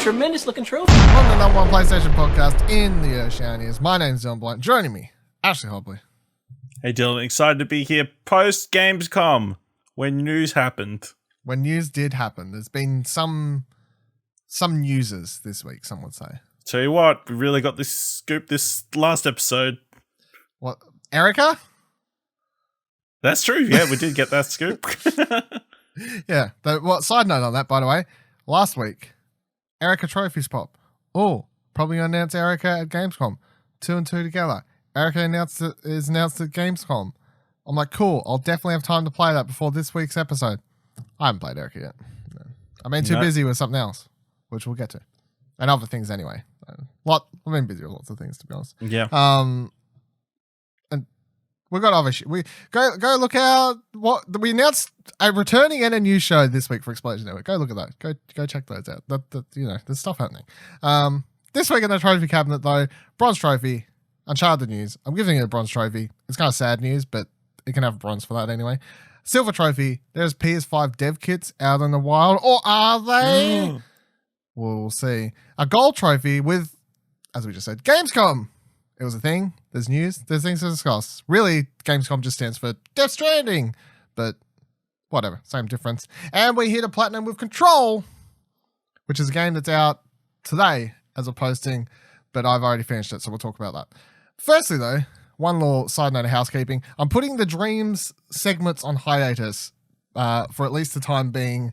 tremendous looking trophy. On the number one PlayStation podcast in the Oceanias. My name's Dylan Blunt. Joining me, Ashley Hobley. Hey Dylan, excited to be here post Gamescom when news happened. When news did happen, there's been some newses this week, some would say. Tell you what, we really got this scoop this last episode. What, Erica? That's true, yeah, we did get that scoop. Yeah, side note on that, by the way, last week, Erica trophies pop. Oh, probably announce Erica at Gamescom. 2 and 2 together. Erica is announced at Gamescom. I'm like, cool, I'll definitely have time to play that before this week's episode. I haven't played Erica yet. No. I've been too busy with something else, which we'll get to. And other things anyway. I've been busy with lots of things, to be honest. Yeah. And we've got other shit. We go look out what we announced a returning and a new show this week for Explosion Network. Go look at that. Go check those out. There's stuff happening. This week in the trophy cabinet though, bronze trophy, Uncharted news. I'm giving it a bronze trophy. It's kind of sad news, but it can have a bronze for that anyway. Silver trophy. There's PS5 dev kits out in the wild, or are they? We'll see. A gold trophy with, as we just said, Gamescom. It was a thing. There's news. There's things to discuss. Really, Gamescom just stands for Death Stranding, but whatever, same difference. And we hit a platinum with Control, which is a game that's out today as a posting, but I've already finished it, so we'll talk about that. Firstly, though, one little side note of housekeeping. I'm putting the Dreams segments on hiatus for at least the time being,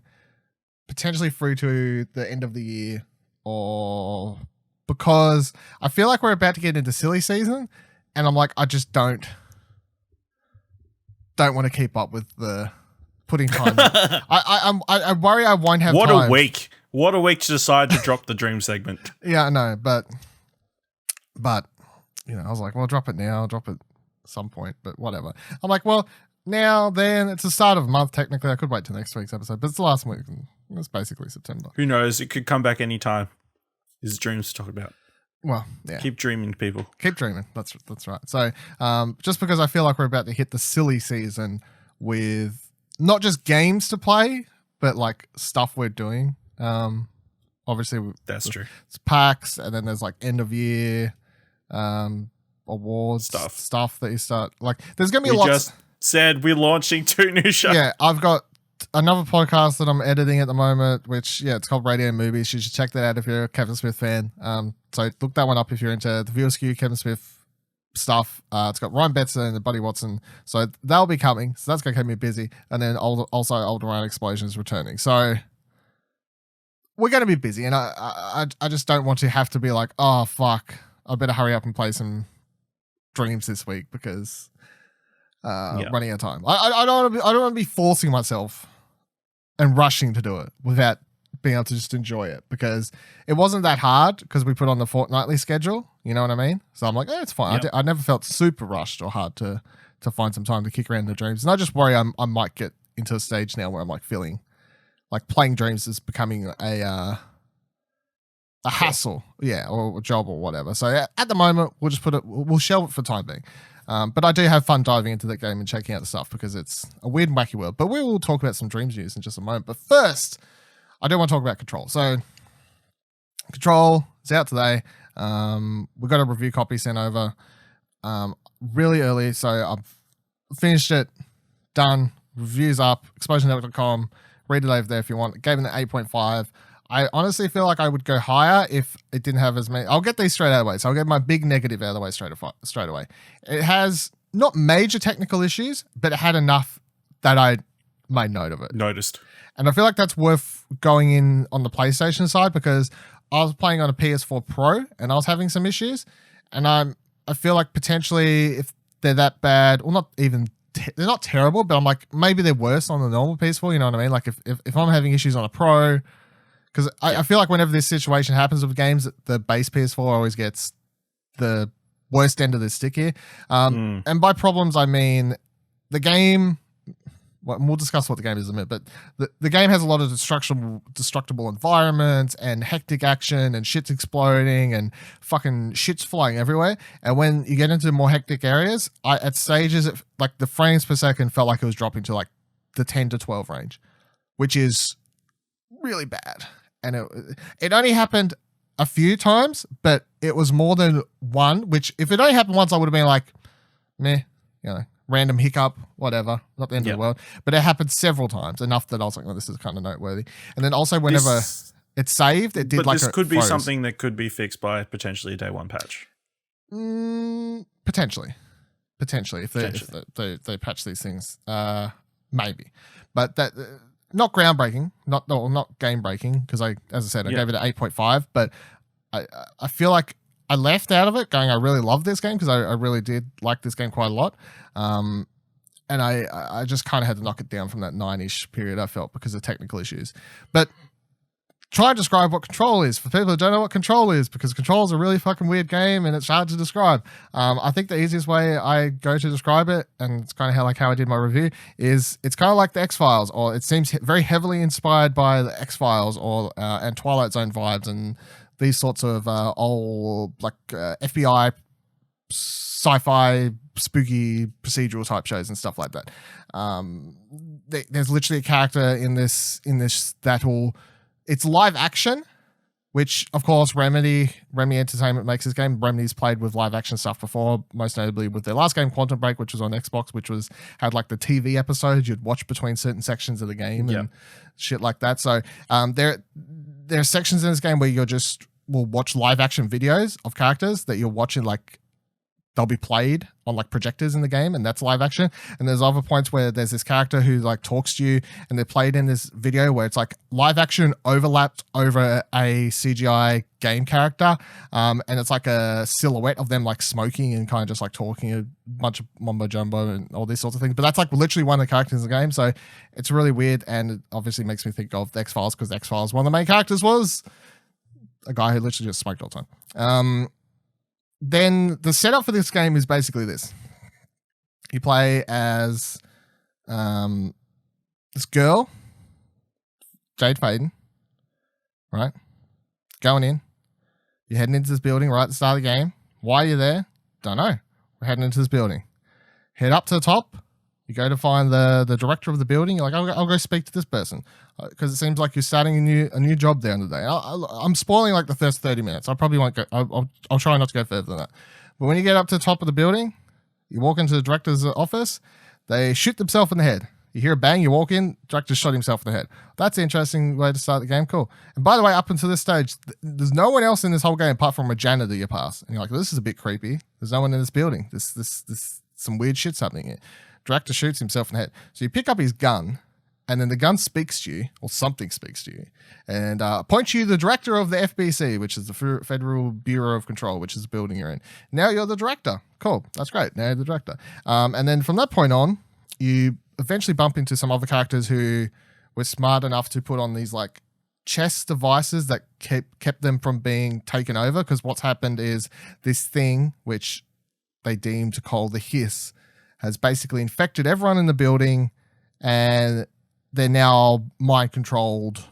potentially through to the end of the year, or because I feel like we're about to get into silly season, and I'm like, I just don't want to keep up with the putting time. I worry I won't have time. What a week to decide to drop the Dream segment. Yeah, I know, but you know, I was like, well, I'll drop it now, I'll drop it at some point, but whatever. I'm like, well, now then, it's the start of the month. Technically, I could wait till next week's episode, but it's the last week. It's basically September. Who knows? It could come back anytime. Is Dreams to talk about. Well, yeah. Keep dreaming, people. Keep dreaming. That's right. So, just because I feel like we're about to hit the silly season with not just games to play, but like stuff we're doing. Obviously, that's true. It's PAX, and then there's like end of year awards stuff that you start. Like, there's gonna be a lot. Just said we're launching 2 new shows. Yeah, I've got another podcast that I'm editing at the moment, which, yeah, it's called Radio Movies. You should check that out if you're a Kevin Smith fan. So look that one up if you're into the Viewer Skew Kevin Smith stuff. It's got Ryan Betson and Buddy Watson. So they'll be coming. So that's going to keep me busy. And then also Older Round Explosions returning. So we're going to be busy. And I just don't want to have to be like, oh, fuck, I better hurry up and play some Dreams this week because running out of time. I don't want to be forcing myself and rushing to do it without being able to just enjoy it, because it wasn't that hard because we put on the fortnightly schedule. You know what I mean? So I'm like, it's fine. Yep. I never felt super rushed or hard to find some time to kick around the Dreams. And I just worry I might get into a stage now where I'm like feeling like playing Dreams is becoming a hassle, or a job or whatever. So at the moment, we'll shelve it for the time being. But I do have fun diving into that game and checking out the stuff because it's a weird and wacky world. But we will talk about some Dreams news in just a moment. But first, I do want to talk about Control. So Control is out today. We got a review copy sent over really early. So I've finished it, done, reviews up, explosionnetwork.com. Read it over there if you want. Gave it an 8.5. I honestly feel like I would go higher if it didn't have as many. I'll get these straight out of the way. So I'll get my big negative out of the way straight away. It has not major technical issues, but it had enough that I made note of it. Noticed. And I feel like that's worth going in on the PlayStation side, because I was playing on a PS4 Pro and I was having some issues. And I feel like potentially if they're that bad, or not even, they're not terrible, but I'm like, maybe they're worse on the normal PS4. You know what I mean? Like if I'm having issues on a Pro, because I feel like whenever this situation happens with games, the base PS4 always gets the worst end of the stick here. And by problems, I mean the game. Well, we'll discuss what the game is in a minute, but the game has a lot of destructible environments and hectic action and shit's exploding and fucking shit's flying everywhere. And when you get into more hectic areas, at stages, like the frames per second felt like it was dropping to like the 10 to 12 range, which is really bad. and it only happened a few times, but it was more than one. Which if it only happened once, I would have been like, meh, random hiccup, whatever, not the end of the world. But it happened several times, enough that I was like, this is kind of noteworthy. And then also whenever it saved, it did but like this could be froze. something that could be fixed by potentially a day one patch. Potentially if they patch these things, maybe. But that not groundbreaking, not game breaking, because I gave it an 8.5, but I feel like I left out of it going, I really love this game because I really did like this game quite a lot. And I just kind of had to knock it down from that 9-ish period, I felt, because of technical issues. But try and describe what Control is for people who don't know what Control is, because Control is a really fucking weird game and it's hard to describe. I think the easiest way I go to describe it, and it's kind of how I did my review, is it's kind of like the X-Files, or it seems very heavily inspired by the X-Files or and Twilight Zone vibes and these sorts of old FBI sci-fi spooky procedural type shows and stuff like that. There's literally a character in this that'll, it's live action, which of course Remedy Entertainment makes this game. Remedy's played with live action stuff before, most notably with their last game Quantum Break, which was on Xbox, which had like the TV episodes you'd watch between certain sections of the game and shit like that. So there are sections in this game where will watch live action videos of characters that you're watching, like they'll be played on like projectors in the game, and that's live action. And there's other points where there's this character who like talks to you, and they're played in this video where it's like live action overlapped over a CGI game character, and it's like a silhouette of them like smoking and kind of just like talking a bunch of mumbo jumbo and all these sorts of things. But that's like literally one of the characters in the game, so it's really weird, and it obviously makes me think of the X-Files, because the X-Files, one of the main characters was a guy who literally just smoked all the time. Then the setup for this game is basically this. You play as this girl, Jade Faden, right? Going in. You're heading into this building right at the start of the game. Why are you there? Don't know. We're heading into this building. Head up to the top. You go to find the director of the building. You're like, I'll go speak to this person, because it seems like you're starting a new job there today. I'm spoiling like the first 30 minutes. I probably won't go. I'll try not to go further than that. But when you get up to the top of the building, you walk into the director's office. They shoot themselves in the head. You hear a bang. You walk in. Director shot himself in the head. That's an interesting way to start the game. Cool. And by the way, up until this stage, there's no one else in this whole game apart from a janitor you pass. And you're like, this is a bit creepy. There's no one in this building. This some weird shit's happening here. Director shoots himself in the head. So you pick up his gun, and then the gun speaks to you, or something speaks to you, and points you the director of the FBC, which is the Federal Bureau of Control, which is the building you're in. Now you're the director. Cool. That's great. Now you're the director. And then from that point on, you eventually bump into some other characters who were smart enough to put on these like chest devices that kept them from being taken over, because what's happened is this thing, which they deem to call the Hiss, has basically infected everyone in the building, and they're now mind-controlled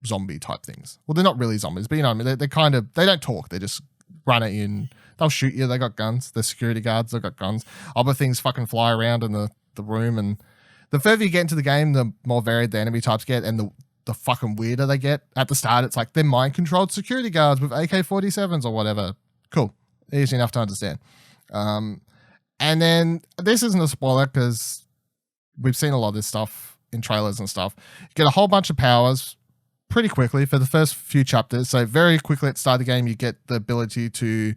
zombie type things. Well, they're not really zombies, but you know what I mean? They're kind of, they don't talk. They just run at you and they'll shoot you. They got guns. They're security guards. They've got guns. Other things fucking fly around in the room, and the further you get into the game, the more varied the enemy types get, and the fucking weirder they get. At the start, it's like they're mind-controlled security guards with AK-47s or whatever. Cool. Easy enough to understand. And then this isn't a spoiler because we've seen a lot of this stuff in trailers and stuff. You get a whole bunch of powers pretty quickly for the first few chapters. So very quickly at the start of the game, you get the ability to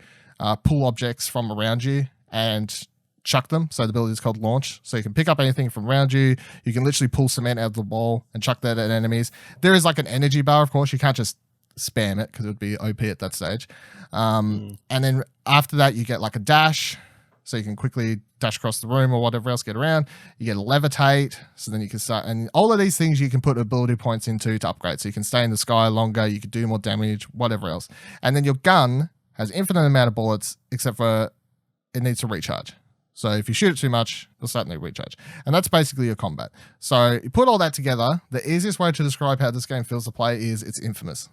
pull objects from around you and chuck them. So the ability is called Launch. So you can pick up anything from around you. You can literally pull cement out of the wall and chuck that at enemies. There is like an energy bar, of course. You can't just spam it because it would be OP at that stage. And then after that, you get like a dash. So you can quickly dash across the room or whatever else, get around. You get a levitate, so then you can start. And all of these things you can put ability points into to upgrade. So you can stay in the sky longer, you can do more damage, whatever else. And then your gun has infinite amount of bullets, except for it needs to recharge. So if you shoot it too much, it'll suddenly recharge. And that's basically your combat. So you put all that together, the easiest way to describe how this game feels to play is it's infamous.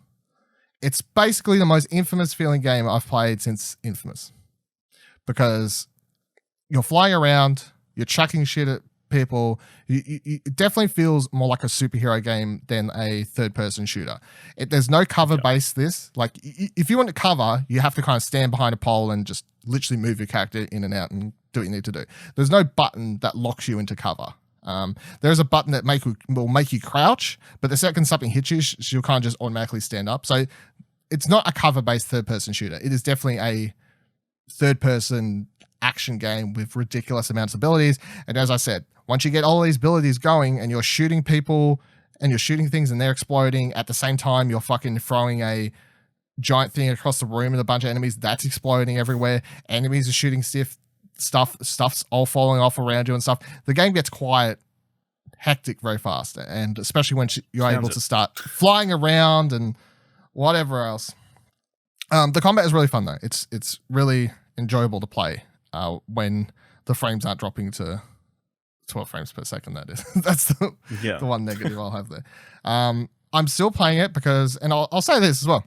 It's basically the most infamous feeling game I've played since Infamous. Because you're flying around, you're chucking shit at people. It definitely feels more like a superhero game than a third-person shooter. There's no cover-based this. Like, if you want to cover, you have to kind of stand behind a pole and just literally move your character in and out and do what you need to do. There's no button that locks you into cover. There's a button that will make you crouch, but the second something hits you, you'll kind of just automatically stand up. So it's not a cover-based third-person shooter. It is definitely a third-person action game with ridiculous amounts of abilities. And as I said, once you get all these abilities going and you're shooting people and you're shooting things and they're exploding at the same time, you're fucking throwing a giant thing across the room and a bunch of enemies that's exploding everywhere. Enemies are shooting stuff's all falling off around you and stuff. The game gets hectic very fast, and especially when you're able to start flying around and whatever else. The combat is really fun though. It's really enjoyable to play when the frames aren't dropping to 12 frames per second. That is that's the one negative I'll have there. I'm still playing it because, and I'll say this as well,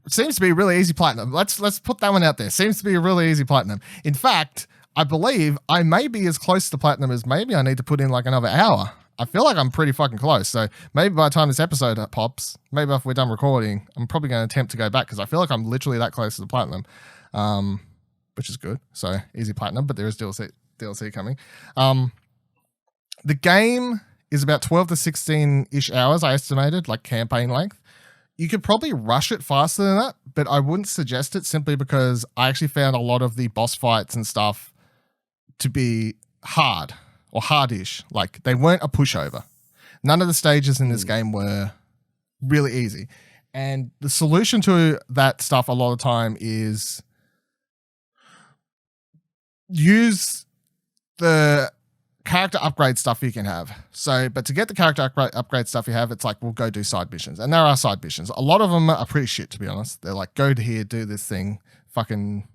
it seems to be a really easy platinum. Let's put that one out there. Seems to be a really easy platinum. In fact, I believe I may be as close to platinum as maybe I need to put in like another hour. I feel like I'm pretty fucking close. So maybe by the time this episode pops, maybe after we're done recording, I'm probably going to attempt to go back because I feel like I'm literally that close to the platinum, which is good. So easy platinum, but there is DLC coming. The game is about 12 to 16-ish hours, I estimated, like campaign length. You could probably rush it faster than that, but I wouldn't suggest it simply because I actually found a lot of the boss fights and stuff to be hard or hardish. Like, they weren't a pushover. None of the stages in this game were really easy. And the solution to that stuff a lot of time is use the character upgrade stuff you can have. So, but to get the character upgrade stuff you have, it's like, we'll go do side missions. And there are side missions. A lot of them are pretty shit, to be honest. They're like, go to here, do this thing, fucking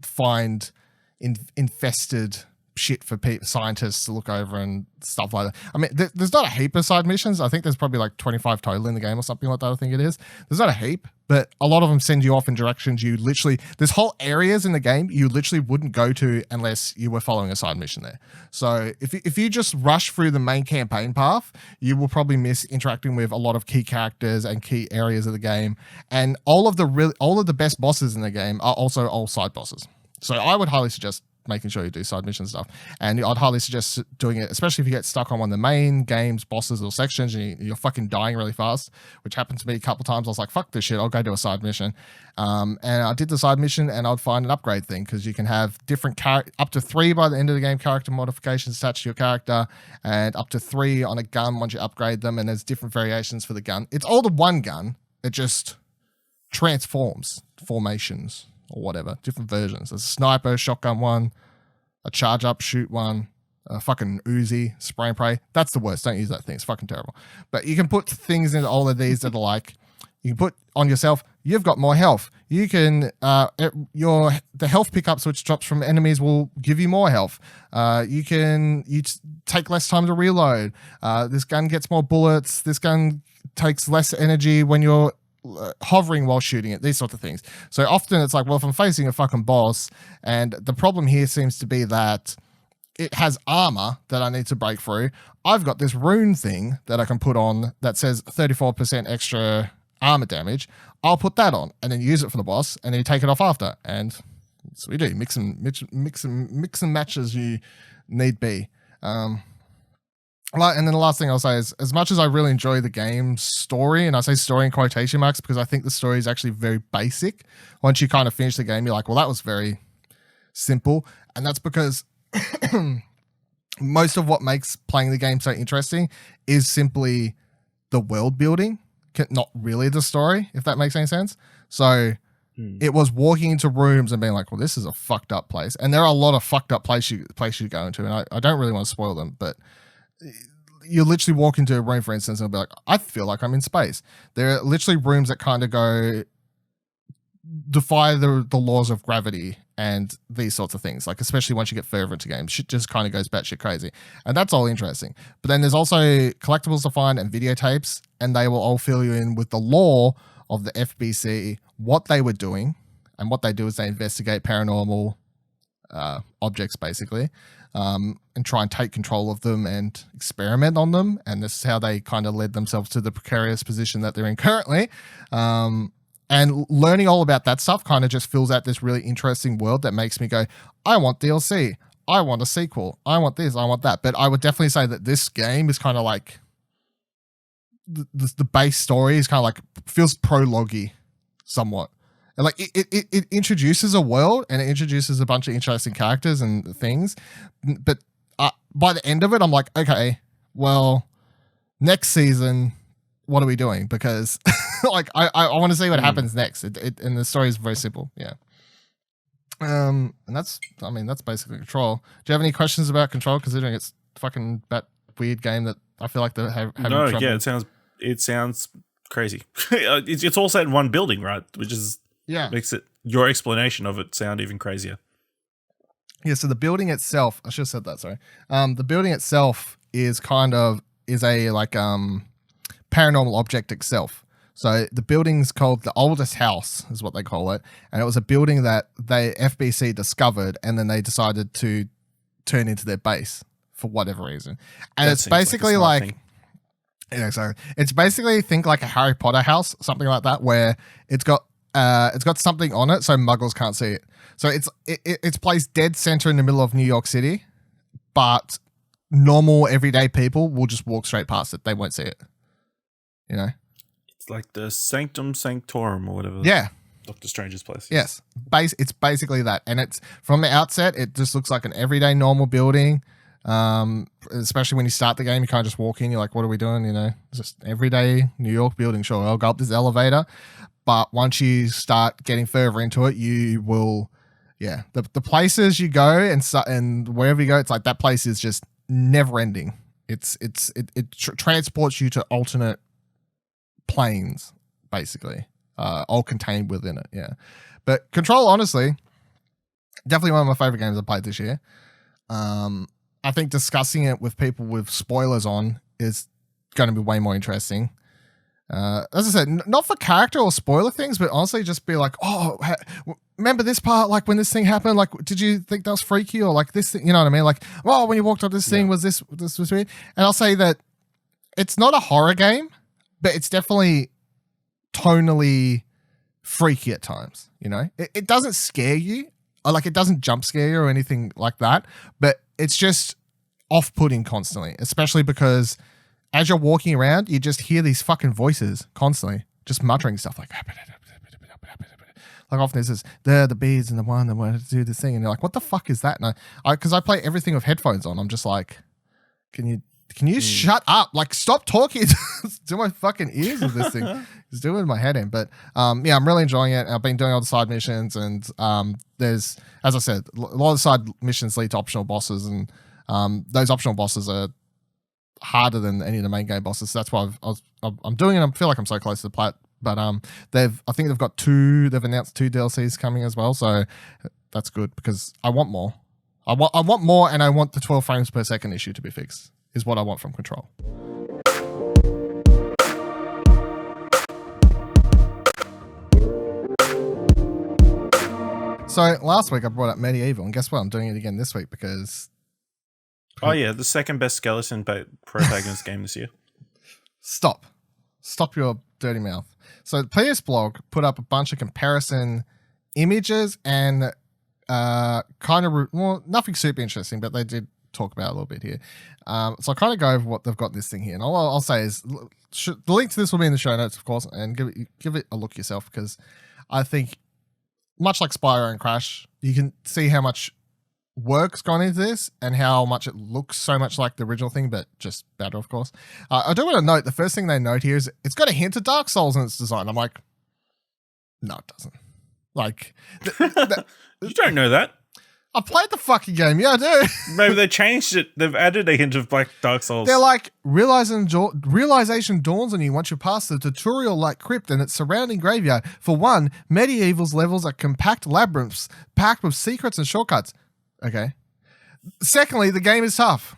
find infested shit for scientists to look over and stuff like that. I mean, there's not a heap of side missions. I think there's probably like 25 total in the game or something like that. I think it is. There's not a heap, but a lot of them send you off in directions you literally, there's whole areas in the game you literally wouldn't go to unless you were following a side mission there. So if you just rush through the main campaign path, you will probably miss interacting with a lot of key characters and key areas of the game. And all of the best bosses in the game are also all side bosses. So I would highly suggest making sure you do side mission stuff. And I'd highly suggest doing it, especially if you get stuck on one of the main game's bosses or sections and you're fucking dying really fast, which happened to me a couple times. I was like, fuck this shit, I'll go do a side mission. And I did the side mission and I'd find an upgrade thing because you can have different up to 3 by the end of the game character modifications attached to your character, and up to 3 on a gun once you upgrade them, and there's different variations for the gun. It's all the one gun, it just transforms formations or whatever, different versions. There's a sniper, shotgun one, a charge up, shoot one, a fucking Uzi, spray and pray. That's the worst. Don't use that thing. It's fucking terrible. But you can put things into all of these that are like, you can put on yourself, you've got more health. You can, the health pickups which drops from enemies will give you more health. You take less time to reload. This gun gets more bullets. This gun takes less energy when you're hovering while shooting it, these sorts of things. So often it's like, well, if I'm facing a fucking boss, and the problem here seems to be that it has armor that I need to break through, I've got this rune thing that I can put on that says 34% extra armor damage. I'll put that on and then use it for the boss, and then you take it off after. And so we do mix and match as you need be. And then the last thing I'll say is, as much as I really enjoy the game's story, and I say story in quotation marks because I think the story is actually very basic. Once you kind of finish the game, you're like, well, that was very simple. And that's because most of what makes playing the game so interesting is simply the world building, not really the story, if that makes any sense. So it was walking into rooms and being like, well, this is a fucked up place. And there are a lot of fucked up places you go into, and I don't really want to spoil them, but you literally walk into a room, for instance, and it'll be like, I feel like I'm in space. There are literally rooms that kind of defy the laws of gravity and these sorts of things. Like, especially once you get further into games, shit just kind of goes batshit crazy. And that's all interesting. But then there's also collectibles to find and videotapes, and they will all fill you in with the lore of the FBC, what they were doing. And what they do is they investigate paranormal objects, basically, and try and take control of them and experiment on them. And this is how they kind of led themselves to the precarious position that they're in currently. And learning all about that stuff kind of just fills out this really interesting world that makes me go, I want DLC. I want a sequel. I want this. I want that. But I would definitely say that this game is kind of like the base story is kind of like feels prologue-y somewhat. And like it introduces a world and it introduces a bunch of interesting characters and things. But by the end of it, I'm like, okay, well, next season, what are we doing? Because like I want to see what happens next. And the story is very simple. Yeah. And that's basically Control. Do you have any questions about Control, considering it's fucking that weird game that I feel like they're having trouble? Yeah, it sounds crazy. It's all set in one building, right? Which is makes it your explanation of it sound even crazier. Yeah, so the building itself, I should have said that, sorry. The building itself is a like paranormal object itself. So the building's called the Oldest House, is what they call it. And it was a building that the FBC discovered and then they decided to turn into their base for whatever reason. And it's basically it's basically think like a Harry Potter house, something like that, where it's got something on it so muggles can't see it. So it's placed dead center in the middle of New York City, but normal everyday people will just walk straight past it. They won't see it. You know? It's like the Sanctum Sanctorum or whatever. Yeah. Dr. Strange's place. Yes. It's basically that. And it's from the outset, it just looks like an everyday normal building. Especially when you start the game, you can't just walk in. You're like, what are we doing? You know, it's just everyday New York building. Sure, I'll go up this elevator. But once you start getting further into it, you will, the places you go and wherever you go, it's like that place is just never ending. It transports you to alternate planes, basically, all contained within it. Yeah. But Control, honestly, definitely one of my favorite games I've played this year. I think discussing it with people with spoilers on is going to be way more interesting. As I said, not for character or spoiler things, but honestly just be like, oh, remember this part, like when this thing happened, like did you think that was freaky, or like this thing, you know what I mean? Like, oh, when you walked up this thing, was this was weird? And I'll say that it's not a horror game, but it's definitely tonally freaky at times, you know? It doesn't scare you, or like it doesn't jump scare you or anything like that, but it's just off-putting constantly, especially because as you're walking around, you just hear these fucking voices constantly, just muttering stuff like often it's the bees and the one that want to do this thing, and you're like, what the fuck is that? And because I play everything with headphones on, I'm just like, can you shut up? Like, stop talking to my fucking ears with this thing. It's doing my head in. But I'm really enjoying it. I've been doing all the side missions, and there's, as I said, a lot of side missions lead to optional bosses, and those optional bosses are harder than any of the main game bosses. So that's why I'm doing it. I feel like I'm so close to the plat. But I think they've announced 2 DLCs coming as well. So that's good because I want more. I want more, and I want the 12 frames per second issue to be fixed. Is what I want from Control. So last week I brought up MediEvil, and guess what? I'm doing it again this week because... Oh yeah, the second best skeleton protagonist game this year. Stop your dirty mouth. So PS Blog put up a bunch of comparison images and nothing super interesting, but they did talk about it a little bit here. So I'll kind of go over what they've got this thing here. And all I'll say is the link to this will be in the show notes, of course, and give it a look yourself, because I think much like Spyro and Crash, you can see how much work's gone into this and how much it looks so much like the original thing, but just better, of course. I do want to note, the first thing they note here is it's got a hint of Dark Souls in its design. I'm like, no, it doesn't. Like, you don't know that. I played the fucking game. Yeah, I do. Maybe they changed it. They've added a hint of like Dark Souls. They're like, realization dawns on you once you pass the tutorial-like crypt and its surrounding graveyard. For one, MediEvil's levels are compact labyrinths packed with secrets and shortcuts. Okay. Secondly, the game is tough.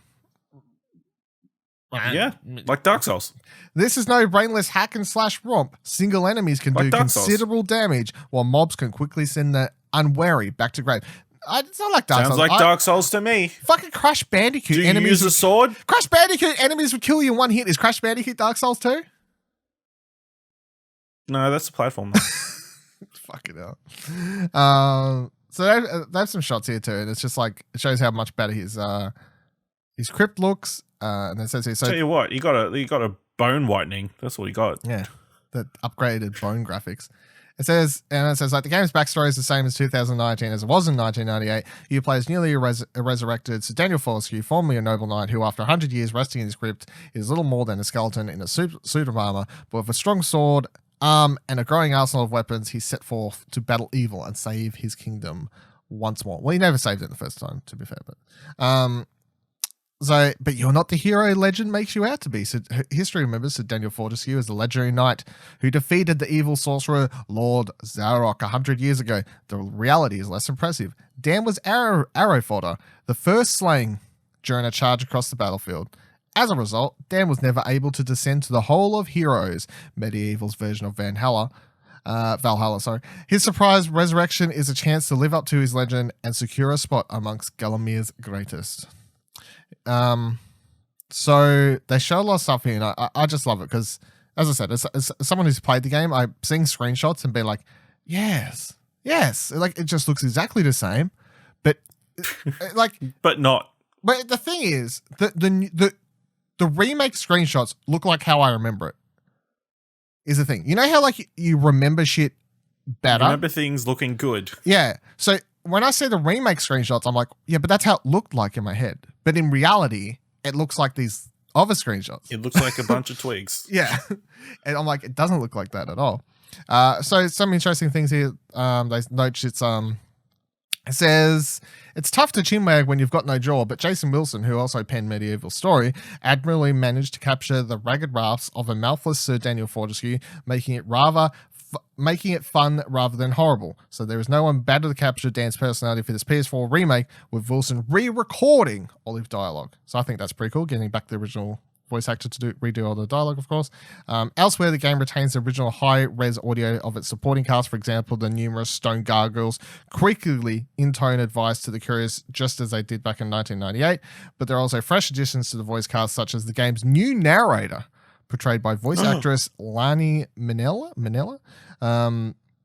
Yeah, like Dark Souls. This is no brainless hack and slash romp. Single enemies can do considerable damage, while mobs can quickly send the unwary back to grave. It's not like Dark Souls. Sounds like Dark Souls to me. Fucking Crash Bandicoot. Do you use a sword? Crash Bandicoot enemies would kill you in one hit. Is Crash Bandicoot Dark Souls 2? No, that's a platform. Fucking hell. So they have some shots here too, and it's just like it shows how much better his crypt looks. And it says here. So tell you what, you got a bone whitening. That's what he got. Yeah, the upgraded bone graphics. It says like the game's backstory is the same as 2019 as it was in 1998. You play as newly resurrected Sir Daniel Fortescue, formerly a noble knight, who after 100 years resting in his crypt is little more than a skeleton in a suit of armor, but with a strong sword, arm, and a growing arsenal of weapons. He set forth to battle evil and save his kingdom once more. Well, he never saved it the first time, to be fair, but you're not the hero legend makes you out to be. So history remembers Sir Daniel Fortescue as the legendary knight who defeated the evil sorcerer Lord Zarok 100 years ago. The reality is less impressive. Dan was arrow fodder, the first slaying during a charge across the battlefield. As a result, Dan was never able to descend to the Hall of Heroes, MediEvil's version of Valhalla. His surprise resurrection is a chance to live up to his legend and secure a spot amongst Galamir's greatest. So they show a lot of stuff here, and I just love it because, as I said, as someone who's played the game, I'm seeing screenshots and being like, yes, like it just looks exactly the same, but but not. But the thing is, the remake screenshots look like how I remember it. Is the thing, you know how like you remember shit better, remember things looking good. Yeah, so. When I see the remake screenshots, I'm like, yeah, but that's how it looked like in my head. But in reality, it looks like these other screenshots. It looks like a bunch of twigs. Yeah. And I'm like, it doesn't look like that at all. So some interesting things here. They note it says, it's tough to chinwag when you've got no jaw, but Jason Wilson, who also penned MediEvil's story, admirably managed to capture the ragged rafts of a mouthless Sir Daniel Fortescue, making it fun rather than horrible. So there is no one better to capture Dan's personality for this PS4 remake, with Wilson re-recording all his dialogue. So I think that's pretty cool, getting back the original voice actor to redo all the dialogue, of course. Elsewhere, the game retains the original high-res audio of its supporting cast. For example, the numerous stone gargoyles quickly in-tone advice to the curious, just as they did back in 1998. But there are also fresh additions to the voice cast, such as the game's new narrator, portrayed by voice actress Lani Minella,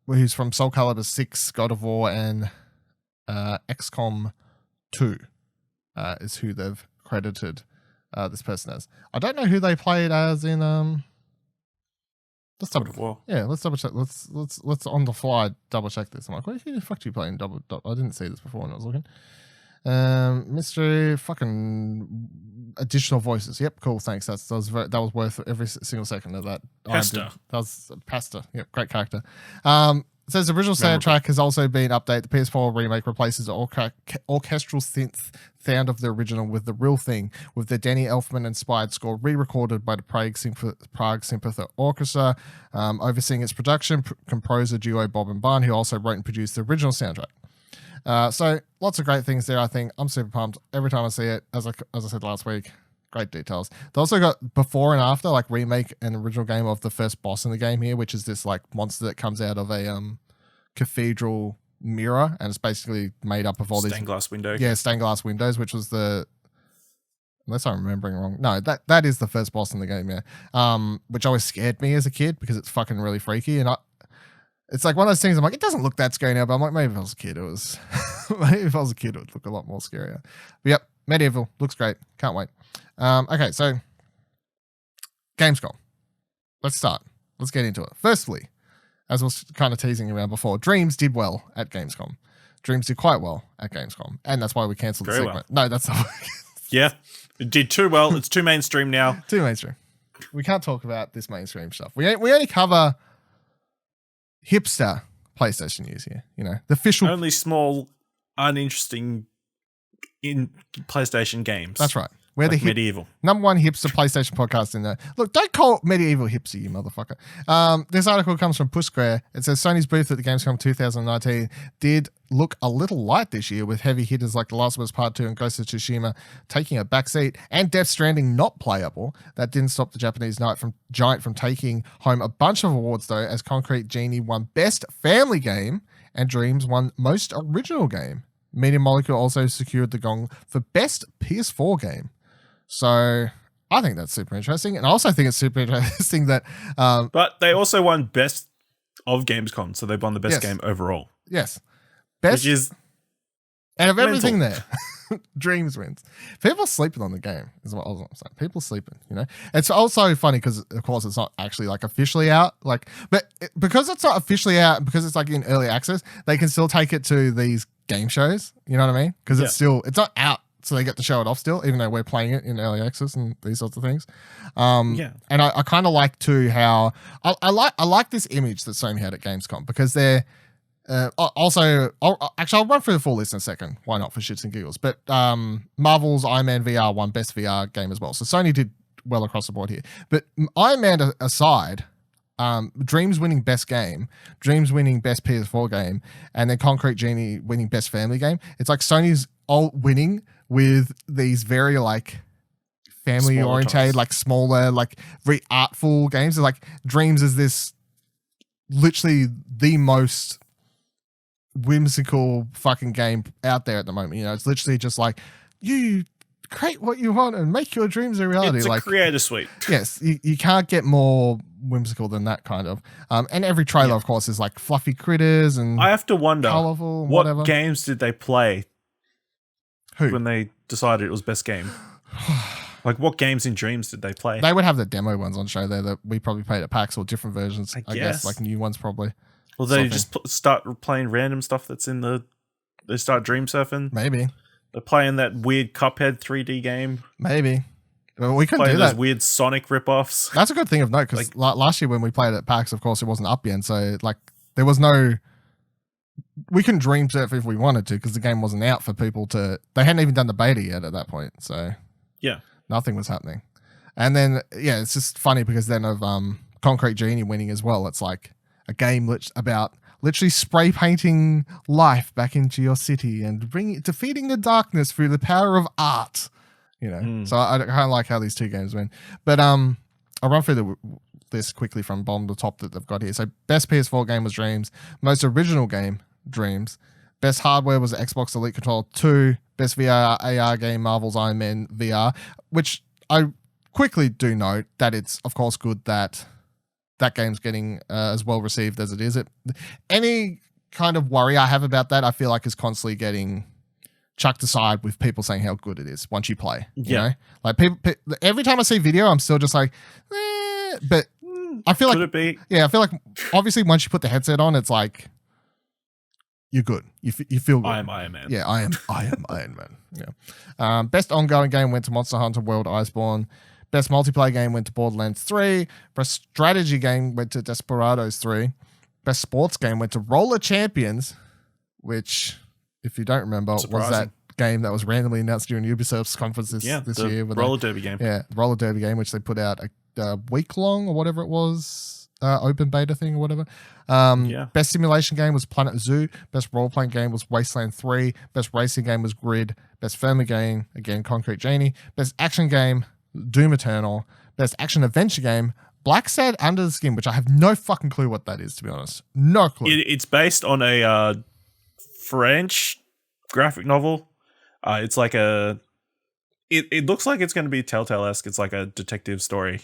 who's from Soul Calibur 6, God of War, and XCOM 2 is who they've credited this person as. I don't know who they played as in let's double check. Yeah, let's double check. Let's on the fly double check this. I'm like, who the fuck do you play in double? I didn't see this before when I was looking. Mystery fucking additional voices. Yep, cool. Thanks. That was worth every single second of that. Pasta. That was Pasta. Yep, great character. It says the original soundtrack has also been updated. The PS4 remake replaces the orchestral synth sound of the original with the real thing, with the Danny Elfman-inspired score re-recorded by the Prague Symphony Orchestra. Overseeing its production, composer duo Bob and Barn, who also wrote and produced the original soundtrack. So lots of great things there. I think I'm super pumped every time I see it. As I said last week, great details. They also got before and after, like remake an original game of the first boss in the game here, which is this like monster that comes out of a cathedral mirror, and it's basically made up of all stained glass window. Yeah, stained glass windows, which was unless I'm remembering wrong. No, that is the first boss in the game, yeah. Which always scared me as a kid because it's fucking really freaky, and it's like one of those things I'm like, it doesn't look that scary now, but I'm like, maybe if I was a kid, it would look a lot more scarier. But yep, MediEvil looks great. Can't wait. Okay, so Gamescom. Let's start. Let's get into it. Firstly, as I was kind of teasing around before, Dreams did well at Gamescom. Dreams did quite well at Gamescom, and that's why we cancelled the segment. Well. No, that's not. Yeah, it did too well. It's too mainstream now. Too mainstream. We can't talk about this mainstream stuff. We only cover hipster PlayStation news here. You know, the official. Only small, uninteresting in PlayStation games. That's right. We're like the MediEvil. Number one hipster PlayStation podcast in there. Look, don't call MediEvil hipster, you motherfucker. This article comes from Push Square. It says Sony's booth at the Gamescom 2019 did look a little light this year, with heavy hitters like The Last of Us Part 2 and Ghost of Tsushima taking a backseat, and Death Stranding not playable. That didn't stop the Japanese giant from taking home a bunch of awards, though, as Concrete Genie won Best Family Game and Dreams won Most Original Game. Media Molecule also secured the gong for Best PS4 Game. So I think that's super interesting. And I also think it's super interesting that... but they also won Best of Gamescom, so they won the best game overall. Yes. Best... Which is... And of everything there, Dreams wins. People sleeping on the game is what I was saying. People sleeping, you know. It's also funny because, of course, it's not actually like officially out. Because it's not officially out, because it's like in early access, they can still take it to these game shows. You know what I mean? Because it's not out, so they get to show it off still, even though we're playing it in early access and these sorts of things. And I kind of like too how I like this image that Sony had at Gamescom, because they're. I'll run through the full list in a second. Why not, for shits and giggles? But Marvel's Iron Man VR won Best VR Game as well. So Sony did well across the board here. But Iron Man aside, Dreams winning Best Game, Dreams winning Best PS4 Game, and then Concrete Genie winning Best Family Game. It's like Sony's all winning with these very like family oriented, like smaller, like very artful games. It's like Dreams is this literally the most whimsical fucking game out there at the moment. You know, it's literally just like, you create what you want and make your dreams a reality. It's a creator suite. Yes, you can't get more whimsical than that kind of. And every trailer, of course, is like fluffy critters and I have to wonder, colorful, what whatever. Games did they play when they decided it was best game? Like, what games in Dreams did they play? They would have the demo ones on show there that we probably played at PAX, or different versions, I guess, like new ones probably. Well, they just start playing random stuff that's in they start dream surfing. Maybe. They're playing that weird Cuphead 3D game. Maybe. Well, we couldn't do those that. Weird Sonic ripoffs. That's a good thing of note, because last year when we played at PAX, of course, it wasn't up yet. So, like, there was no... We couldn't dream surf if we wanted to, because the game wasn't out for people to... They hadn't even done the beta yet at that point. So, yeah. Nothing was happening. And then, it's just funny because then of Concrete Genie winning as well, it's like a game about literally spray painting life back into your city and defeating the darkness through the power of art. You know, so I kind of like how these two games win. But I'll run through this quickly from bottom to top that they've got here. So best PS4 game was Dreams. Most original game, Dreams. Best hardware was the Xbox Elite Controller 2. Best VR AR game, Marvel's Iron Man VR, which I quickly do note that it's, of course, good that that game's getting as well received as it is. Any kind of worry I have about that, I feel like is constantly getting chucked aside with people saying how good it is once you play. You know? Like people, every time I see video, I'm still just like, but I feel Could like, it be? I feel like obviously once you put the headset on, it's like, you're good. You feel good. I am Iron Man. Yeah, I am Iron Man. Yeah. Best ongoing game went to Monster Hunter World Iceborne. Best multiplayer game went to Borderlands 3. Best strategy game went to Desperados 3. Best sports game went to Roller Champions, which, if you don't remember, was that game that was randomly announced during Ubisoft's conference this year. The roller derby game. Yeah, roller derby game, which they put out a week long or whatever it was, open beta thing or whatever. Best simulation game was Planet Zoo. Best role-playing game was Wasteland 3. Best racing game was Grid. Best family game, again, Concrete Genie. Best action game, Doom Eternal. Best action adventure game, Black Sad Under the Skin, which I have no fucking clue what that is, to be honest. No clue. It's based on a French graphic novel. It's like it looks like it's going to be Telltale-esque. It's like a detective story.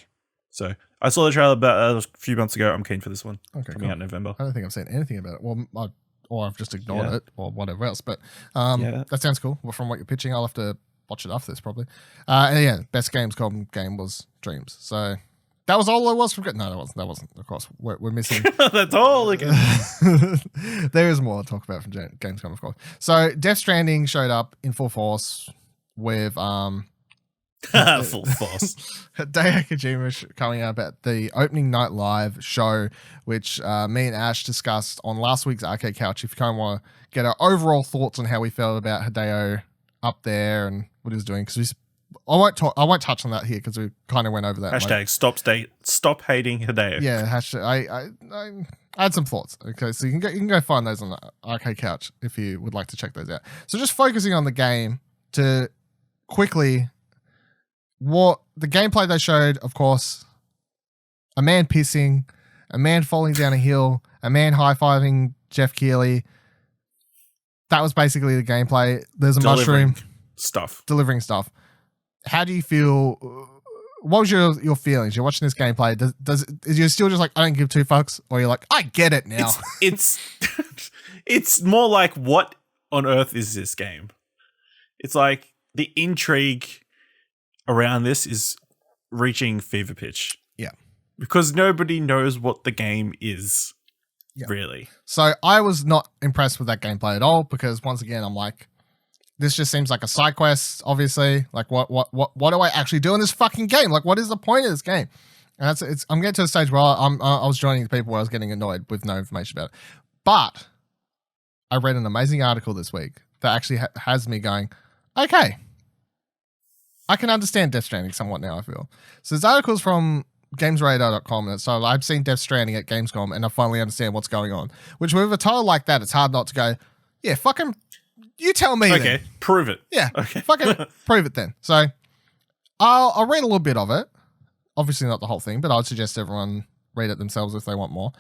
So I saw the trailer about a few months ago. I'm keen for this one. Okay, coming out in November. I don't think I've seen anything about it. Well, or I've just ignored it or whatever else. But that sounds cool. Well, from what you're pitching, I'll have to watch it after this probably. And best Gamescom game was Dreams. So that was all there was from. No, that wasn't. Of course, we're missing. That's all again. There is more to talk about from Gamescom, of course. So Death Stranding showed up in full force with full force. Hideo Kojima coming out about the opening night live show, which me and Ash discussed on last week's Arcade Couch. If you kind of want to get our overall thoughts on how we felt about Hideo up there and what he was doing, because I won't touch on that here because we kind of went over that. Hashtag stop hating Hideo. Yeah, hashtag. I had some thoughts. Okay, so you can go find those on the Arcade Couch if you would like to check those out. So just focusing on the game to quickly. What the gameplay they showed, of course, a man pissing, a man falling down a hill, a man high-fiving Jeff Keighley. that was basically the gameplay. There's a Delivering mushroom stuff. delivering stuff. How do you feel? What was your feelings? You're watching this gameplay. You're still just like, I don't give two fucks, or you're like, I get it now. It's it's more like, what on earth is this game? It's like the intrigue around this is reaching fever pitch. Yeah, because nobody knows what the game is. Yeah. Really. So I was not impressed with that gameplay at all, because once again, I'm like, this just seems like a side quest, obviously. Like, what do I actually do in this fucking game? Like, what is the point of this game? And I'm getting to a stage where I was joining the people where I was getting annoyed with no information about it. But I read an amazing article this week that actually has me going, okay, I can understand Death Stranding somewhat now, I feel. So this article is from GamesRadar.com, and so I've seen Death Stranding at Gamescom, and I finally understand what's going on. Which, with a title like that, it's hard not to go, yeah, fucking, you tell me. Okay, then. Prove it. Yeah, okay, fucking prove it then. So I'll read a little bit of it. Obviously not the whole thing, but I'd suggest everyone read it themselves if they want more.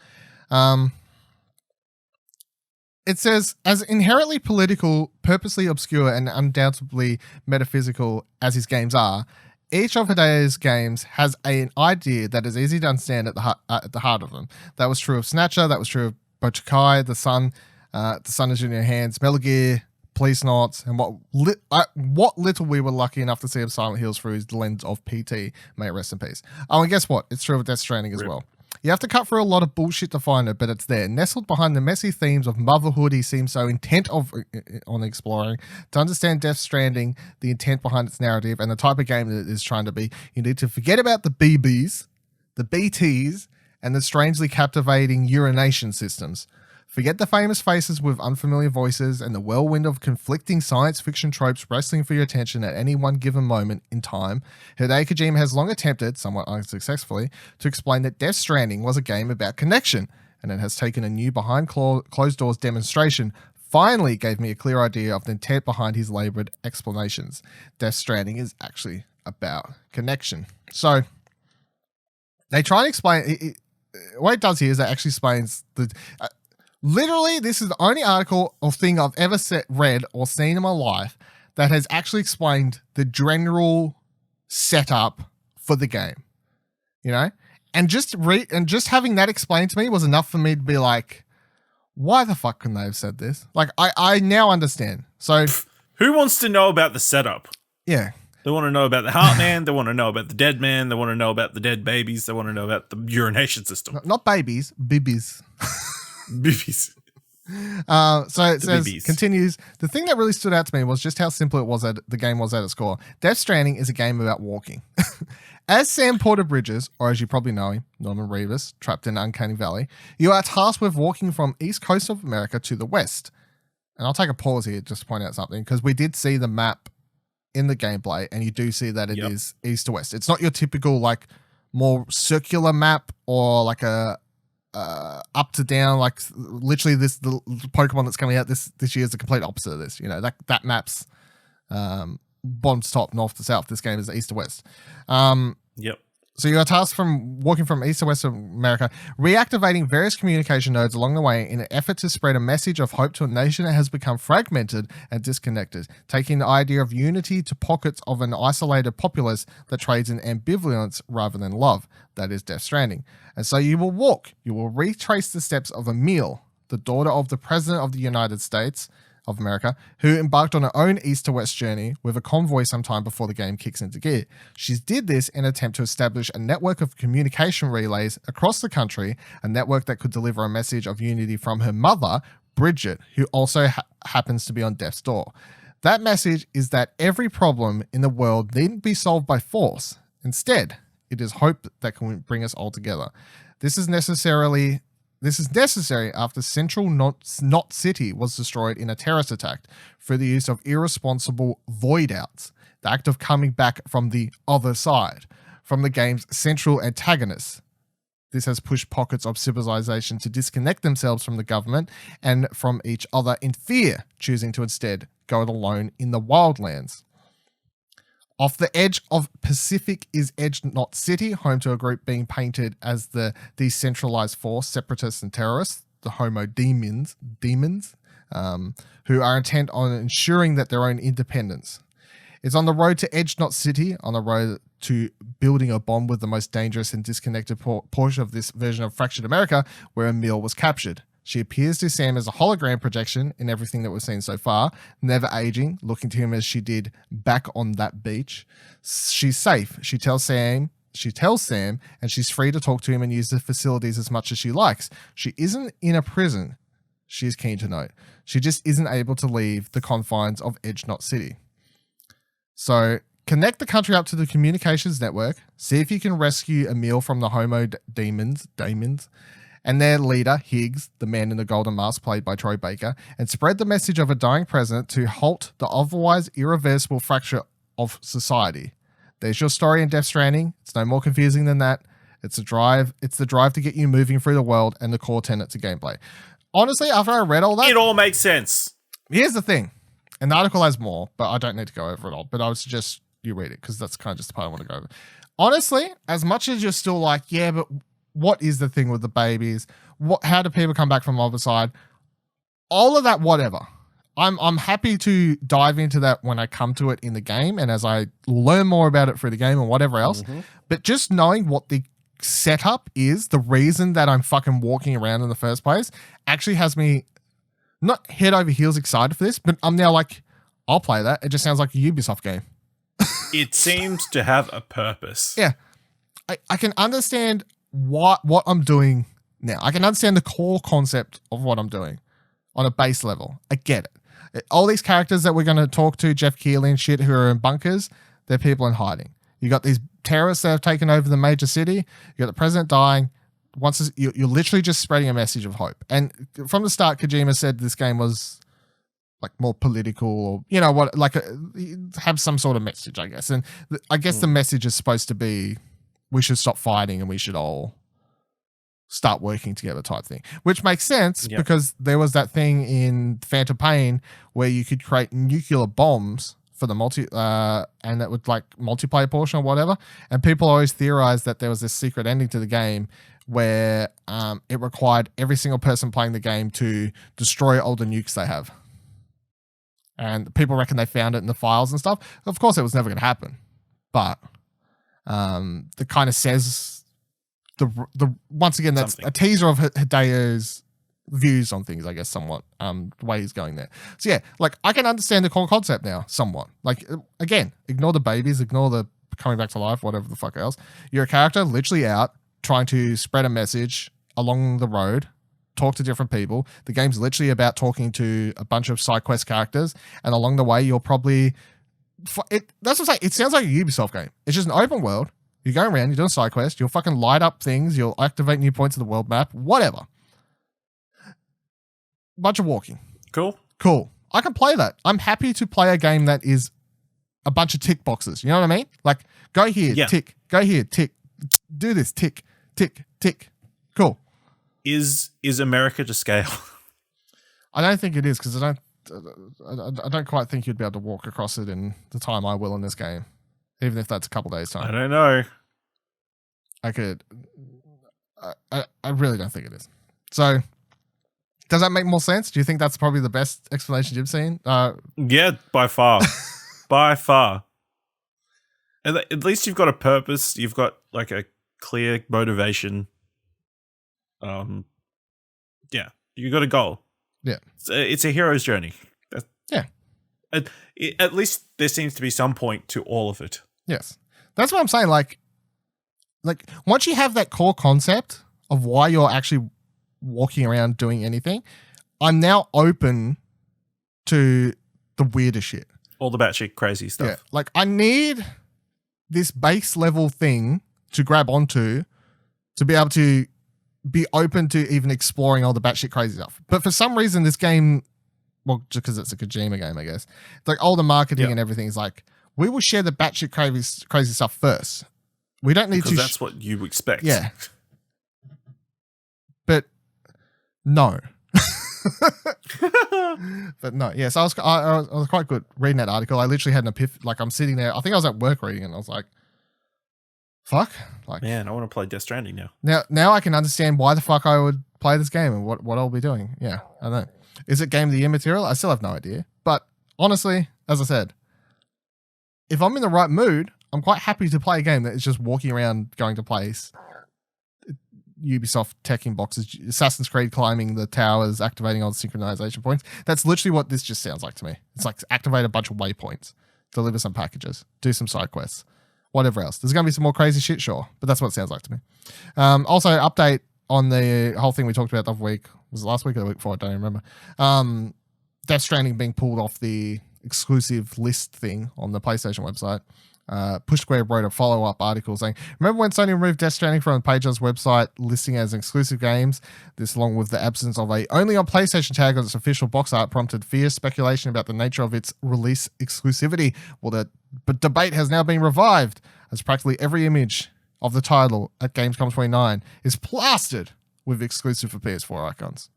It says, as inherently political, purposely obscure, and undoubtedly metaphysical as his games are, each of Hideo's games has an idea that is easy to understand at the heart of them. That was true of Snatcher. That was true of Bochikai, The Sun is in Your Hands, Metal Gear, Police Knots, and what little we were lucky enough to see of Silent Hills through the lens of PT. May it rest in peace. Oh, and guess what? It's true of Death Stranding as well. You have to cut through a lot of bullshit to find it, but it's there. Nestled behind the messy themes of motherhood he seems so intent on exploring. To understand Death Stranding, the intent behind its narrative, and the type of game that it is trying to be, you need to forget about the BBs, the BTs, and the strangely captivating urination systems. Forget the famous faces with unfamiliar voices and the whirlwind of conflicting science fiction tropes wrestling for your attention at any one given moment in time. Hideo Kojima has long attempted, somewhat unsuccessfully, to explain that Death Stranding was a game about connection, and it has taken a new behind closed doors demonstration finally gave me a clear idea of the intent behind his laboured explanations. Death Stranding is actually about connection. So, they try and explain... what it does here is it actually explains the... literally, this is the only article or thing I've ever read or seen in my life that has actually explained the general setup for the game. You know? And just having that explained to me was enough for me to be like, why the fuck couldn't they have said this? Like, I now understand. So, who wants to know about the setup? Yeah. They want to know about the heart man. They want to know about the dead man. They want to know about the dead babies. They want to know about the urination system. Not babies, bibbies. Bibbies. So it says, continues, the thing that really stood out to me was just how simple it was the game was at its core. Death Stranding is a game about walking. As Sam Porter Bridges, or as you probably know him, Norman Reedus, trapped in Uncanny Valley, you are tasked with walking from east coast of America to the west. And I'll take a pause here just to point out something, because we did see the map in the gameplay, and you do see that it is east to west. It's not your typical, like, more circular map or like a up to down, like literally the Pokemon that's coming out this year is the complete opposite of this. You know, that map's bottom to top, north to south. This game is east to west. Yep. So you are tasked from walking from east to west of America, reactivating various communication nodes along the way in an effort to spread a message of hope to a nation that has become fragmented and disconnected, taking the idea of unity to pockets of an isolated populace that trades in ambivalence rather than love. That is Death Stranding. And so you will walk. You will retrace the steps of Emile, the daughter of the President of the United States of America, who embarked on her own east to west journey with a convoy sometime before the game kicks into gear. She did this in an attempt to establish a network of communication relays across the country, a network that could deliver a message of unity from her mother, Bridget, who also happens to be on death's door. That message is that every problem in the world needn't be solved by force. Instead, it is hope that can bring us all together. This is necessary after Central Knot City was destroyed in a terrorist attack through the use of irresponsible void outs, the act of coming back from the other side, from the game's central antagonists. This has pushed pockets of civilization to disconnect themselves from the government and from each other in fear, choosing to instead go it alone in the wildlands. Off the edge of Pacific is Edge Knot City, home to a group being painted as the decentralized force, separatists and terrorists, the Homo Demons. who are intent on ensuring that their own independence. It's on the road to Edge Knot City, on the road to building a bomb with the most dangerous and disconnected portion of this version of Fractured America, where Emil was captured. She appears to Sam as a hologram projection in everything that we've seen so far, never aging, looking to him as she did back on that beach. She's safe. She tells Sam, and she's free to talk to him and use the facilities as much as she likes. She isn't in a prison, she's keen to note. She just isn't able to leave the confines of Edge Knot City. So connect the country up to the communications network, see if you can rescue Emil from the Homo demons, and their leader, Higgs, the man in the golden mask played by Troy Baker, and spread the message of a dying president to halt the otherwise irreversible fracture of society. There's your story in Death Stranding. It's no more confusing than that. It's the drive to get you moving through the world and the core tenets of gameplay. Honestly, after I read all that, it all makes sense. Here's the thing. And the article has more, but I don't need to go over it all. But I would suggest you read it because that's kind of just the part I want to go over. Honestly, as much as you're still like, yeah, but what is the thing with the babies? How do people come back from the other side? All of that, whatever. I'm happy to dive into that when I come to it in the game and as I learn more about it through the game and whatever else. Mm-hmm. But just knowing what the setup is, the reason that I'm fucking walking around in the first place, actually has me not head over heels excited for this, but I'm now like, I'll play that. It just sounds like a Ubisoft game. It seems to have a purpose. Yeah. I can understand what I'm doing now. I can understand the core concept of what I'm doing on a base level. I get it. All these characters that we're going to talk to, Jeff Keighley and shit, who are in bunkers, they're people in hiding. You got these terrorists that have taken over the major city. You got the president dying. You're literally just spreading a message of hope. And from the start, Kojima said this game was like more political, or have some sort of message, I guess. And I guess the message is supposed to be we should stop fighting and we should all start working together type thing, which makes sense because there was that thing in Phantom Pain where you could create nuclear bombs for the and that would like multiplayer portion or whatever. And people always theorized that there was this secret ending to the game where it required every single person playing the game to destroy all the nukes they have. And people reckon they found it in the files and stuff. Of course, it was never going to happen. But it kind of says the once again, that's something. A teaser of Hideo's views on things, I guess, somewhat, the way he's going there. So yeah, like I can understand the core concept now, somewhat. Like, again, ignore the babies, ignore the coming back to life, whatever the fuck else. You're a character literally out trying to spread a message along the road, talk to different people. The game's literally about talking to a bunch of side quest characters, and along the way, you'll probably... that's what I'm saying. It sounds like a Ubisoft game. It's just an open world. You're going around, you're doing side quests, you'll fucking light up things, you'll activate new points of the world map, whatever. Bunch of walking. Cool. I can play that. I'm happy to play a game that is a bunch of tick boxes. You know what I mean? Like, go here, tick. Go here, tick. Do this, tick, tick, tick. Cool. Is America to scale? I don't think it is, because I don't quite think you'd be able to walk across it in the time I will in this game, even if that's a couple days' time. I don't know. I could. I really don't think it is. So, does that make more sense? Do you think that's probably the best explanation you've seen? Yeah, by far. By far. At least you've got a purpose. You've got like a clear motivation. Yeah, you got a goal. Yeah, it's a hero's journey. Yeah. At least there seems to be some point to all of it. Yes, that's what I'm saying. Like once you have that core concept of why you're actually walking around doing anything, I'm now open to the weirder shit. All the batshit crazy stuff. Yeah, like I need this base level thing to grab onto to be able to be open to even exploring all the batshit crazy stuff. But for some reason, this game, well, just because it's a Kojima game, I guess, it's like all the marketing and everything is like, we will share the batshit crazy stuff first. We don't need because that's what you expect. Yeah. But no. But no, yes, I was quite good reading that article. I literally had an epiphany. Like I'm sitting there, I think I was at work reading it, and I was like, fuck. Like, man, I want to play Death Stranding now. Now I can understand why the fuck I would play this game and what I'll be doing. Yeah, I know. Is it Game of the Year material? I still have no idea. But honestly, as I said, if I'm in the right mood, I'm quite happy to play a game that is just walking around going to place. Ubisoft teching boxes, Assassin's Creed climbing the towers, activating all the synchronization points. That's literally what this just sounds like to me. It's like activate a bunch of waypoints, deliver some packages, do some side quests, whatever else. There's going to be some more crazy shit, sure, but that's what it sounds like to me. Also, update on the whole thing we talked about the other week. Was it last week or the week before? I don't even remember. Death Stranding being pulled off the exclusive list thing on the PlayStation website. Push Square wrote a follow-up article saying, remember when Sony removed Death Stranding from the Page's website listing as exclusive games? This, along with the absence of a only on PlayStation tag on its official box art, prompted fierce speculation about the nature of its release exclusivity. Well, the debate has now been revived, as practically every image of the title at Gamescom 29 is plastered with exclusive for PS4 icons.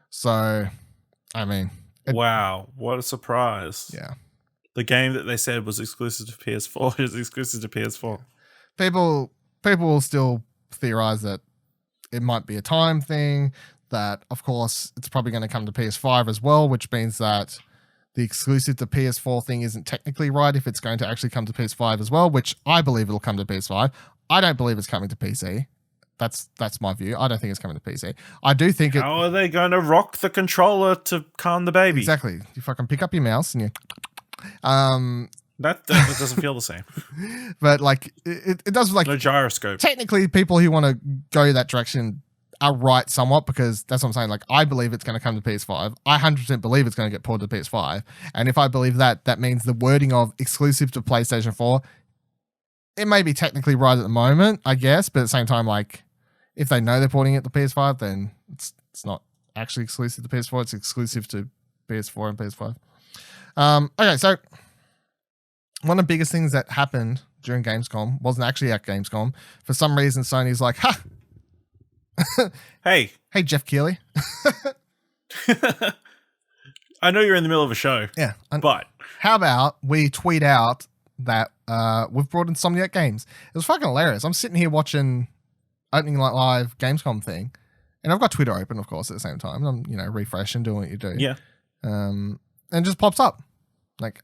So, I mean... wow, what a surprise. Yeah. The game that they said was exclusive to PS4 is exclusive to PS4. People will still theorize that it might be a time thing, that, of course, it's probably going to come to PS5 as well, which means that the exclusive to PS4 thing isn't technically right if it's going to actually come to PS5 as well, which I believe it'll come to PS5. I don't believe it's coming to PC. That's my view. I don't think it's coming to PC. I do think How are they going to rock the controller to calm the baby? Exactly. You fucking pick up your mouse and you... That doesn't feel the same. But like it does, like, no gyroscope. Technically, people who want to go that direction are right somewhat, because that's what I'm saying. Like, I believe it's going to come to PS5. I 100% believe it's going to get ported to PS5. And if I believe that, that means the wording of exclusive to PlayStation 4, it may be technically right at the moment, I guess. But at the same time, like, if they know they're porting it to PS5, then it's not actually exclusive to PS4. It's exclusive to PS4 and PS5. Okay, so one of the biggest things that happened during Gamescom wasn't actually at Gamescom. For some reason, Sony's like, ha! Hey, Jeff Keighley. I know you're in the middle of a show. Yeah. But how about we tweet out that we've brought Insomniac games? It was fucking hilarious. I'm sitting here watching Opening Night Live Gamescom thing, and I've got Twitter open, of course, at the same time. I'm, refreshing, doing what you do. Yeah. And it just pops up. Like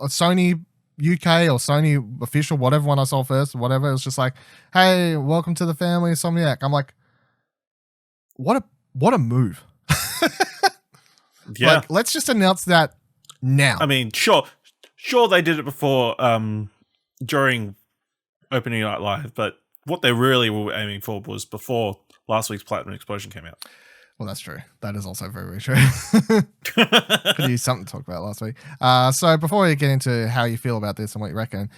a Sony UK or Sony official, whatever one I saw first, whatever. It was just like, hey, welcome to the family, Insomniac. I'm like, what a move. Yeah. Like, let's just announce that now. I mean, sure they did it before, during Opening Night Live, but what they really were aiming for was before last week's Platinum Explosion came out. Well, that's true. That is also very, very true. Could use something to talk about last week. So before we get into how you feel about this and what you reckon,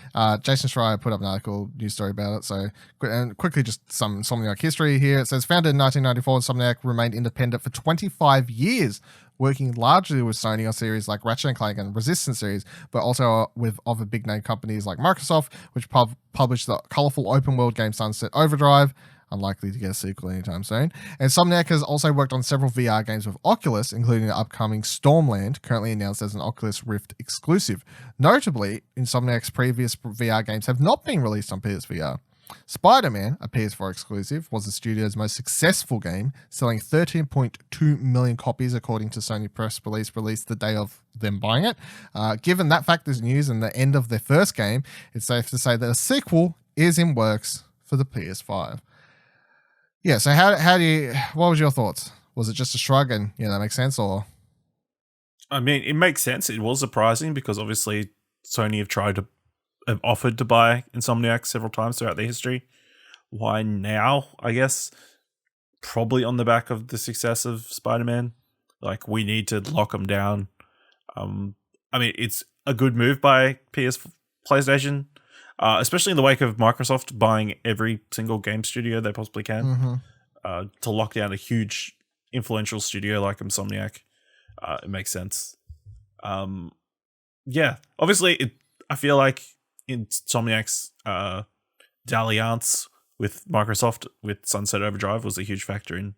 Jason Schreier put up an article, news story about it. So quickly, just some Insomniac history here. It says, founded in 1994, Insomniac remained independent for 25 years, working largely with Sony on series like Ratchet & Clank and Resistance series, but also with other big-name companies like Microsoft, which published the colorful open-world game Sunset Overdrive, unlikely to get a sequel anytime soon. And Insomniac has also worked on several VR games with Oculus, including the upcoming Stormland, currently announced as an Oculus Rift exclusive. Notably, Insomniac's previous VR games have not been released on PSVR. Spider-Man, a PS4 exclusive, was the studio's most successful game, selling 13.2 million copies according to Sony press release released the day of them buying it. Given that fact is news and the end of their first game, it's safe to say that a sequel is in works for the PS5. Yeah, so what was your thoughts? Was it just a shrug and, that makes sense, or? I mean, it makes sense. It was surprising because obviously Sony have offered to buy Insomniac several times throughout their history. Why now? I guess probably on the back of the success of Spider-Man. Like, we need to lock them down. I mean, it's a good move by PlayStation. Especially in the wake of Microsoft buying every single game studio they possibly can, to lock down a huge influential studio like Insomniac. It makes sense. Yeah, obviously, I feel like Insomniac's dalliance with Microsoft with Sunset Overdrive was a huge factor in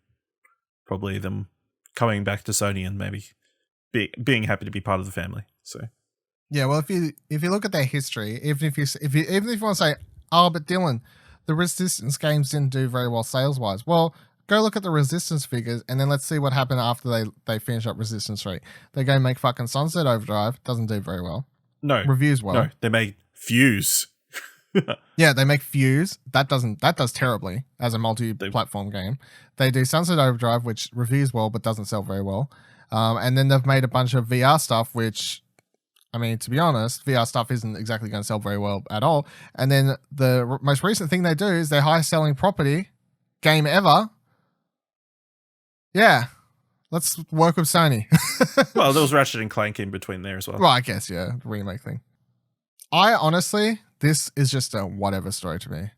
probably them coming back to Sony and maybe being happy to be part of the family. So. Yeah, well, if you look at their history, even if you want to say, oh, but Dylan, the Resistance games didn't do very well sales wise. Well, go look at the Resistance figures, and then let's see what happened after they finish up Resistance 3. They go make fucking Sunset Overdrive. Doesn't do very well. No. Reviews well. No, they make Fuse. Yeah, they make Fuse. That does terribly as a multi-platform game. They do Sunset Overdrive, which reviews well but doesn't sell very well. And then they've made a bunch of VR stuff, which, I mean, to be honest, VR stuff isn't exactly going to sell very well at all. And then the most recent thing they do is their highest selling property game ever. Yeah, let's work with Sony. Well, there was Ratchet and Clank in between there as well. Well, I guess, yeah, the remake thing. I honestly, this is just a whatever story to me.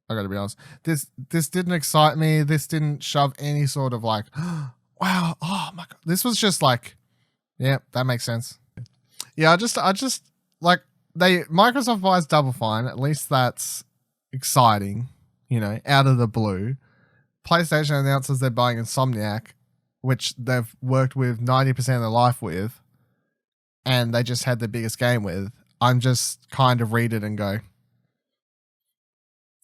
I gotta be honest. This didn't excite me. This didn't shove any sort of like, wow, oh my god. This was just like, yeah, that makes sense. Yeah, I just like Microsoft buys Double Fine. At least that's exciting, out of the blue. PlayStation announces they're buying Insomniac, which they've worked with 90% of their life with, and they just had the biggest game with. I'm just kind of read it and go,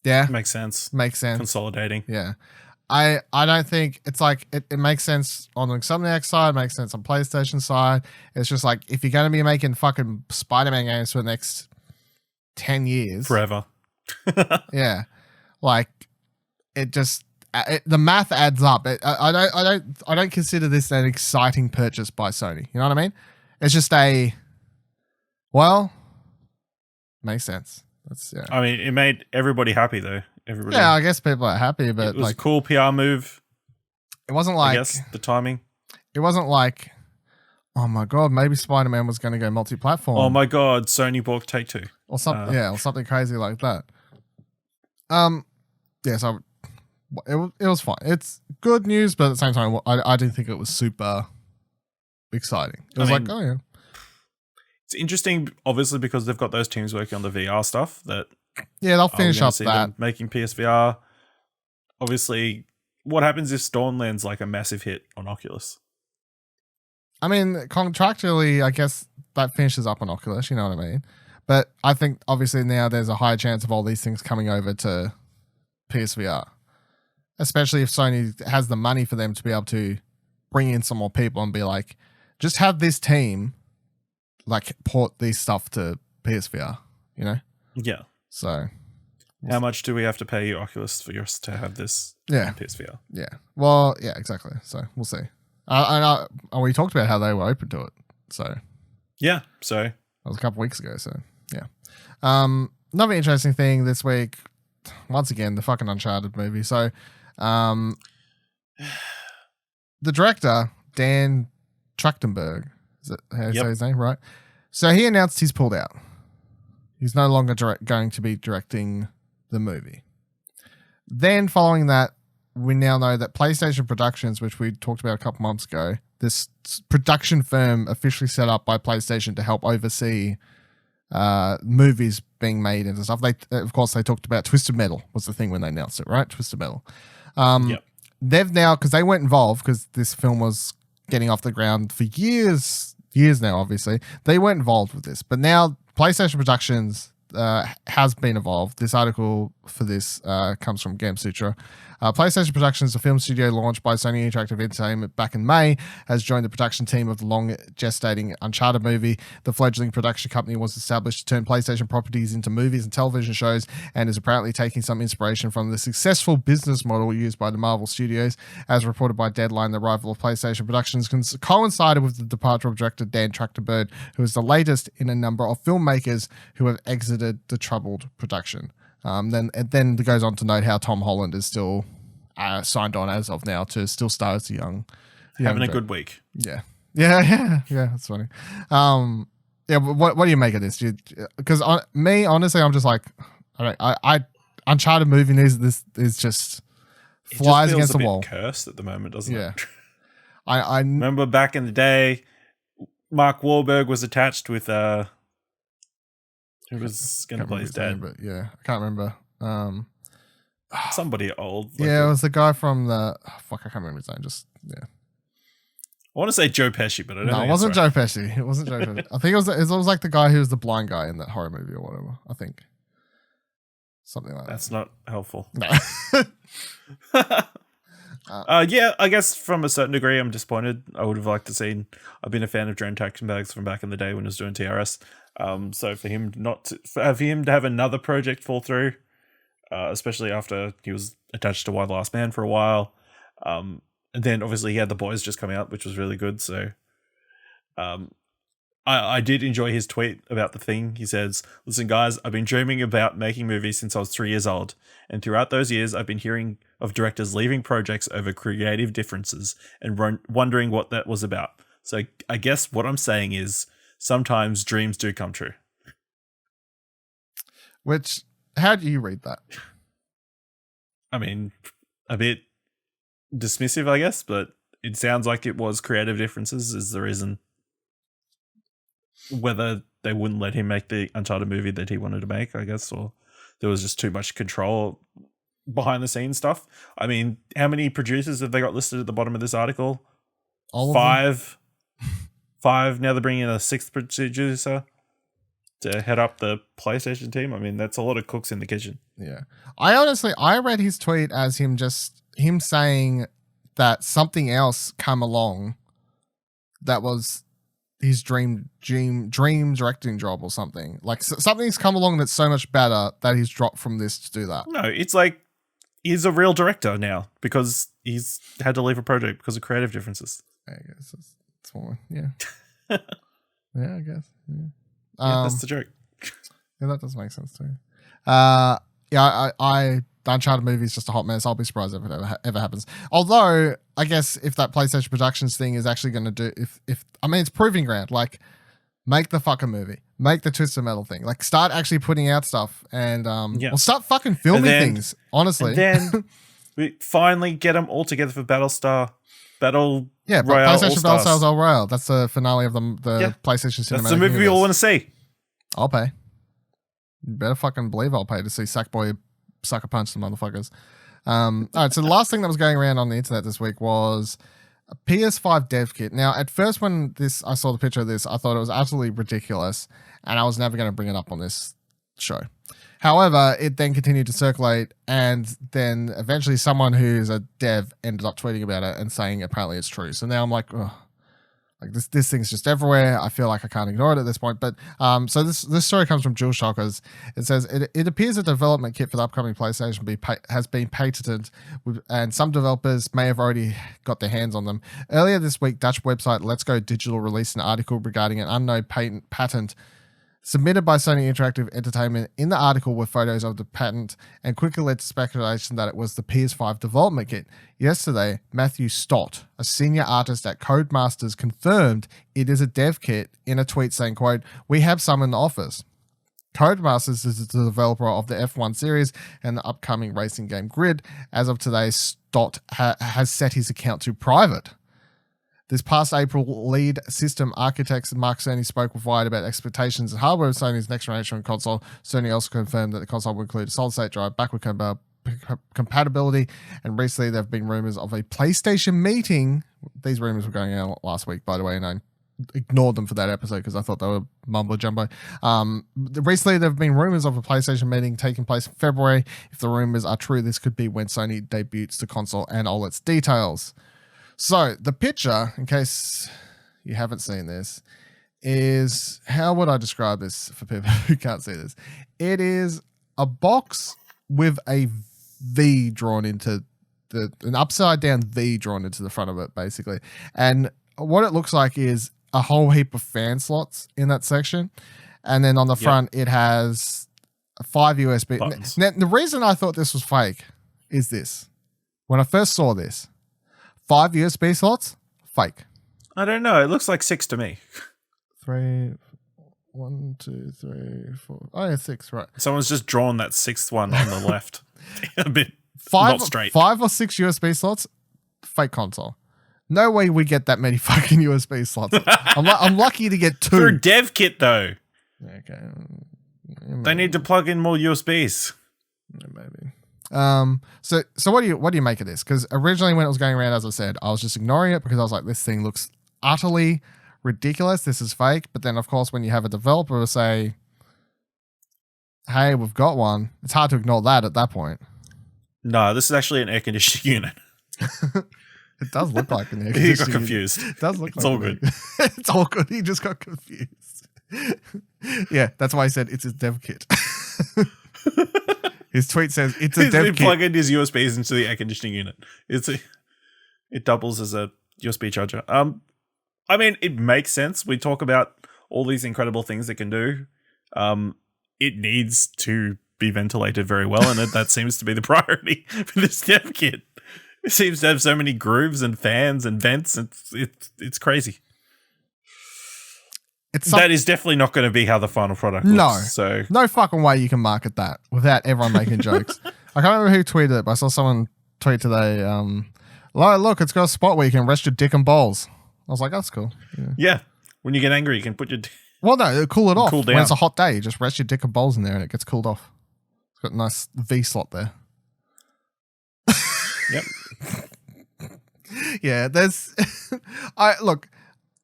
yeah. Makes sense. Consolidating. Yeah. I don't think it's like it makes sense on the Insomniac side, makes sense on PlayStation side. It's just like if you're going to be making fucking Spider-Man games for the next 10 years. Forever. Yeah. Like it just the math adds up. I don't consider this an exciting purchase by Sony. You know what I mean? It's just makes sense. I mean, it made everybody happy though. Yeah, I guess people are happy, but it was a cool PR move. It wasn't like, I guess, the timing. It wasn't like, oh my god, maybe Spider-Man was going to go multi-platform. Oh my god, Sony bought Take-Two. Or something, or something crazy like that. Yeah, so it was fine. It's good news, but at the same time, I didn't think it was super exciting. It was like, oh yeah. It's interesting, obviously, because they've got those teams working on the VR stuff. They'll finish up that. Making PSVR. Obviously, what happens if Stormland's like a massive hit on Oculus? I mean, contractually, I guess that finishes up on Oculus, you know what I mean? But I think, obviously, now there's a higher chance of all these things coming over to PSVR. Especially if Sony has the money for them to be able to bring in some more people and be like, just have this team like port these stuff to PSVR, Yeah. So how much do we have to pay you, Oculus, for yours to have this on PSVR? Yeah. Well, yeah, exactly. So we'll see. And we talked about how they were open to it. So yeah. So that was a couple weeks ago. So yeah. Another interesting thing this week, once again, the fucking Uncharted movie. So the director, Dan Trachtenberg, is that how you say his name, right? So he announced he's pulled out. He's no longer going to be directing the movie. Then following that, we now know that PlayStation Productions, which we talked about a couple months ago, this production firm officially set up by PlayStation to help oversee movies being made and stuff. Of course, they talked about Twisted Metal was the thing when they announced it, right? Twisted Metal. They've now, because they weren't involved, because this film was getting off the ground for years now, obviously. They weren't involved with this. But now PlayStation Productions has been involved. This article for this comes from Gamasutra. PlayStation Productions, a film studio launched by Sony Interactive Entertainment back in May, has joined the production team of the long-gestating Uncharted movie. The fledgling production company was established to turn PlayStation properties into movies and television shows, and is apparently taking some inspiration from the successful business model used by the Marvel Studios. As reported by Deadline, the arrival of PlayStation Productions coincided with the departure of director Dan Trachtenberg, who is the latest in a number of filmmakers who have exited the troubled production. Then it goes on to note how Tom Holland is still signed on as of now to still star as a young having a good week. Yeah. That's funny. But what do you make of this? Because honestly, I'm just like, I Uncharted movie news. This is just flies against the wall. Cursed at the moment, doesn't it? Yeah. I remember back in the day, Mark Wahlberg was attached with who was going to play his dad? But yeah, I can't remember. Somebody old. It was the guy from the. I can't remember his name. I want to say Joe Pesci, but I don't know. No, it wasn't Joe Pesci. It wasn't Joe Pesci. I think it was like the guy who was the blind guy in that horror movie or whatever. I think. Something like that. That's not helpful. No. Yeah, I guess from a certain degree, I'm disappointed. I would have liked to seen. I've been a fan of Drone Tactics Bags from back in the day when he was doing TRS. So for him for him to have another project fall through, especially after he was attached to Y the Last Man for a while, and then obviously he had The Boys just come out, which was really good. So, I did enjoy his tweet about The Thing. He says, "Listen, guys, I've been dreaming about making movies since I was 3 years old. And throughout those years, I've been hearing of directors leaving projects over creative differences and wondering what that was about. So I guess what I'm saying is sometimes dreams do come true." Which, how do you read that? I mean, a bit dismissive, I guess, but it sounds like it was creative differences is the reason. Whether they wouldn't let him make the Uncharted movie that he wanted to make, I guess, or there was just too much control behind the scenes stuff. I mean, how many producers have they got listed at the bottom of this article? All of Five. Five. Now they're bringing in a sixth producer to head up the PlayStation team. I mean, that's a lot of cooks in the kitchen. Yeah. I read his tweet as him saying that something else come along that was his dream directing job or something. Like something's come along that's so much better that he's dropped from this to do that. No, it's like he's a real director now because he's had to leave a project because of creative differences. I guess that's one. Yeah. Yeah, I guess. Yeah. That's the joke. Yeah, that does make sense too. Yeah, the Uncharted movie is just a hot mess. I'll be surprised if it ever happens. Although, I guess if that PlayStation Productions thing is actually going to do, if I mean, it's proving ground. Like, make the fucking movie, make the Twisted Metal thing. Like, start actually putting out stuff, and well, start fucking filming things. Honestly, and then we finally get them all together for Battlestar. Battle Yeah, but Royale PlayStation All-Stars. Battlestars All Royale. That's the finale of the PlayStation Cinematic That's the movie we all want to see. I'll pay. You better fucking believe I'll pay to see Sackboy sucker punch some motherfuckers. All right, so the last thing that was going around on the internet this week was a PS5 dev kit. Now, at first when I saw the picture of this, I thought it was absolutely ridiculous, and I was never going to bring it up on this show. However, it then continued to circulate, and then eventually someone who's a dev ended up tweeting about it and saying apparently it's true. So now I'm like, ugh. Like this thing's just everywhere. I feel like I can't ignore it at this point. But so this story comes from DualShockers. It says it appears a development kit for the upcoming PlayStation has been patented, and some developers may have already got their hands on them. Earlier this week, Dutch website Let's Go Digital released an article regarding an unknown patent submitted by Sony Interactive Entertainment. In the article were photos of the patent and quickly led to speculation that it was the PS5 development kit. Yesterday, Matthew Stott, a senior artist at Codemasters, confirmed it is a dev kit in a tweet saying, quote, "We have some in the office." Codemasters is the developer of the F1 series and the upcoming racing game Grid. As of today, Stott has set his account to private. This past April, lead system architects Mark Cerny spoke with Wired about expectations and hardware of Sony's next generation console. Cerny also confirmed that the console will include a solid-state drive, backward compatibility, and recently there have been rumors of a PlayStation meeting. These rumors were going out last week, by the way, and I ignored them for that episode because I thought they were mumbo-jumbo. Recently, there have been rumors of a PlayStation meeting taking place in February. If the rumors are true, this could be when Sony debuts the console and all its details. So the picture, in case you haven't seen this, is, how would I describe this for people who can't see this? It is a box with a V drawn into an upside down V drawn into the front of it, basically. And what it looks like is a whole heap of fan slots in that section. And then on the front, it has 5 USB buttons. Now, the reason I thought this was fake is this. When I first saw this, 5 USB slots, fake. I don't know. It looks like 6 to me. 3, 1, 2, 3, 4. Oh, yeah, 6, right. Someone's just drawn that 6th one on the left. A bit not straight. 5 or 6 USB slots, fake console. No way we get that many fucking USB slots. I'm lucky to get 2. For a dev kit, though. Okay. They need to plug in more USBs. Maybe. So what do you make of this? Because originally when it was going around, as I said, I was just ignoring it because I was like, this thing looks utterly ridiculous. This is fake. But then, of course, when you have a developer say, hey, we've got one, it's hard to ignore that at that point. No, this is actually an air conditioning unit. It does look like an air He got conditioning. confused. It does look It's like all an good. air- It's all good. He just got confused. Yeah, that's why he said it's his dev kit. His tweet says it's a He's dev been kit. plugging his USBs into the air conditioning unit. It doubles as a USB charger. I mean, it makes sense. We talk about all these incredible things it can do. It needs to be ventilated very well, and that seems to be the priority for this dev kit. It seems to have so many grooves and fans and vents. It's crazy. That is definitely not going to be how the final product looks. No. So No fucking way you can market that without everyone making jokes. I can't remember who tweeted it, but I saw someone tweet today. Look, it's got a spot where you can rest your dick and balls. I was like, that's cool. yeah, when you get angry, you can put your Well, no, it'll cool it off. Cool When down. it's a hot day, you just rest your dick and balls in there and it gets cooled off. It's got a nice V slot there. Yep. Yeah, there's.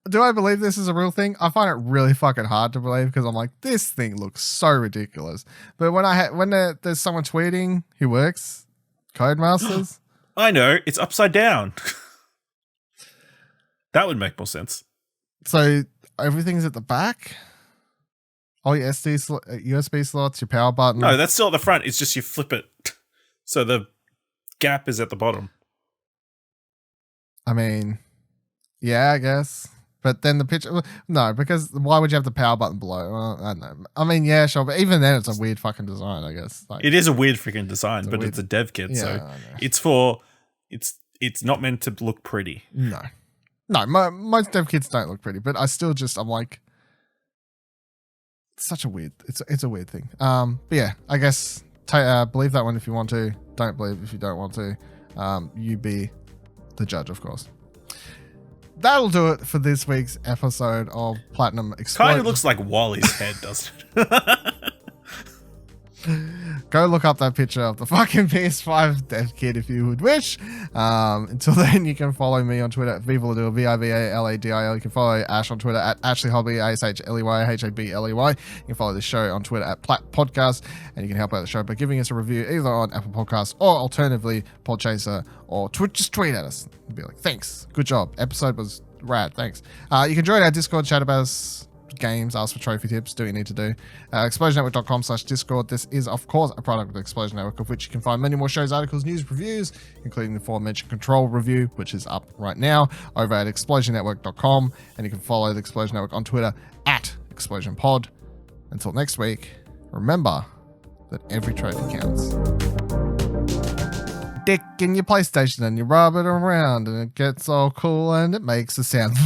Do I believe this is a real thing? I find it really fucking hard to believe because I'm like, this thing looks so ridiculous. But when there's someone tweeting who works Codemasters, I know, it's upside down. That would make more sense. so everything's at the back. All your USB slots, your power button. No, that's still at the front. It's just you flip it. So the gap is at the bottom. I mean, yeah, I guess. But then the picture, no, because why would you have the power button below? Well, I don't know. I mean, yeah, sure, but even then, it's a weird fucking design, I guess. Like, It is a weird freaking design, but weird- it's a dev kit, yeah, so I know. it's not meant to look pretty. No, most dev kits don't look pretty, but I'm like, it's such a weird. It's a weird thing. But yeah, I guess believe that one if you want to. Don't believe if you don't want to. You be the judge, of course. That'll do it for this week's episode of Platinum Explosion. Kind of looks like Wally's head, doesn't it? Go look up that picture of the fucking PS5 dev kit if you would wish. Until then, you can follow me on Twitter at Vivaladil, Vivaladil. You can follow Ash on Twitter at Ashley Hobby, ASHLEY. You can follow the show on Twitter at Plat Podcast, and you can help out the show by giving us a review either on Apple Podcasts or alternatively Podchaser, or just tweet at us and be like, thanks, good job, episode was rad, thanks. You can join our Discord, chat about us, games, ask for trophy tips, do what you need to do. ExplosionNetwork.com/Discord. This is, of course, a product of the Explosion Network, of which you can find many more shows, articles, news, reviews, including the aforementioned Control review, which is up right now over at ExplosionNetwork.com, and you can follow the Explosion Network on Twitter at ExplosionPod. Until next week, remember that every trophy counts. Dick in your PlayStation and you rub it around and it gets all cool and it makes a sound.